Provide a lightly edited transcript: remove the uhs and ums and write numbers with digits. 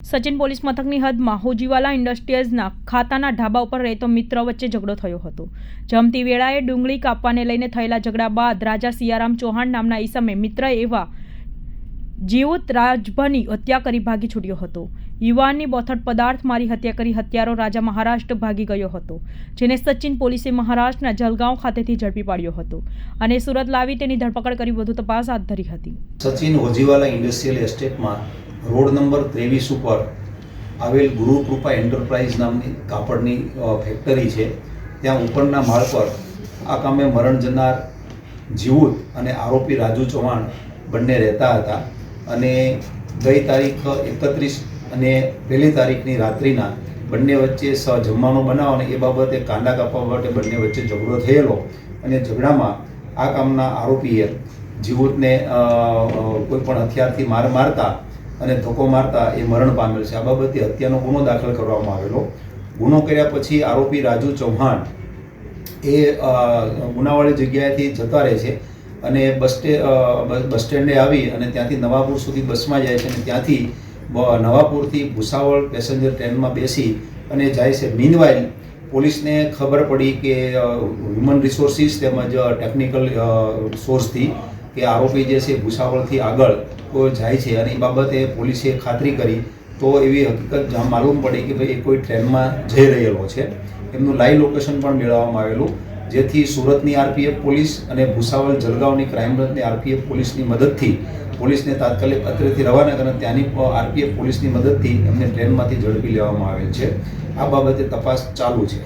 Sachin police મથકની હદમાં હોજીવાલા ઇન્ડસ્ટ્રીઝના ખાતાના ઢાબા ઉપર રહેતો મિત્ર વચ્ચે ઝઘડો થયો હતો. જમતી વેળાએ ડુંગળી કાપવાને લઈને થયેલા ઝઘડા બાદ રાજા સિયારામ ચૌહાણ નામના ઈસમે મિત્ર એવા જીવત રાજભની હત્યા કરી ભાગી છૂટ્યો હતો. યુવાનની બોથડ પદાર્થ મારી હત્યા કરી હત્યારો રાજા મહારાષ્ટ્ર ભાગી ગયો હતો, જેને સચિન પોલીસે મહારાષ્ટ્રના જલગાંવ ખાતેથી ઝડપી પાડ્યો હતો અને સુરત લાવી તેની ધરપકડ કરી વધુ તપાસ હાથ ધરી હતી. સચિન હોજીવાલા ઇન્ડસ્ટ્રીયલ એસ્ટેટમાં રોડ નંબર 23 ઉપર આવેલ ગુરુ કૃપા એન્ટરપ્રાઇઝ નામની કાપડની ફેક્ટરી છે. ત્યાં ઉપરના માળ પર આ કામે મરણ જનાર જીવુત અને આરોપી રાજુ ચૌહાણ બંને રહેતા હતા અને ગઈ તારીખ 31 અને 1 તારીખની રાત્રિના બંને વચ્ચે જમવાનો બનાવ અને એ બાબતે કાંડા કાપવા માટે બંને વચ્ચે ઝઘડો થયેલો અને ઝઘડામાં આ કામના આરોપીએ જીવુતને કોઈ પણ હથિયારથી મારતા અને ધક્કો મારતા એ મરણ પામેલ છે. આ બાબતે હત્યાનો ગુનો દાખલ કરવામાં આવેલો. ગુનો કર્યા પછી આરોપી રાજુ ચૌહાણ એ ગુનાવાળી જગ્યાએથી જતા રહે છે અને બસ સ્ટેન્ડે આવી અને ત્યાંથી નવાપુર સુધી બસમાં જાય છે અને ત્યાંથી નવાપુરથી ભૂસાવળ પેસેન્જર ટ્રેનમાં બેસી અને જાય છે. મીનવાઇલ પોલીસને ખબર પડી કે હ્યુમન રિસોર્સિસ તેમજ ટેકનિકલ સોર્સથી કે આરોપી જે છે ભૂસાવળથી આગળ જાય છે અને એ બાબતે પોલીસે ખાતરી કરી તો એવી હકીકત માલુમ પડી કે ભાઈ એ કોઈ ટ્રેનમાં જઈ રહેલો છે. એમનું લાઈવ લોકેશન પણ મેળવવામાં આવેલું, જેથી સુરતની આરપીએફ પોલીસ અને ભૂસાવળ જલગાંવની ક્રાઇમ બ્રાન્ચની આરપીએફ પોલીસની મદદથી પોલીસને તાત્કાલિક અત્રેથી રવાના કરી ત્યાંની આરપીએફ પોલીસની મદદથી એમને ટ્રેનમાંથી ઝડપી લેવામાં આવેલ છે. આ બાબતે તપાસ ચાલુ છે.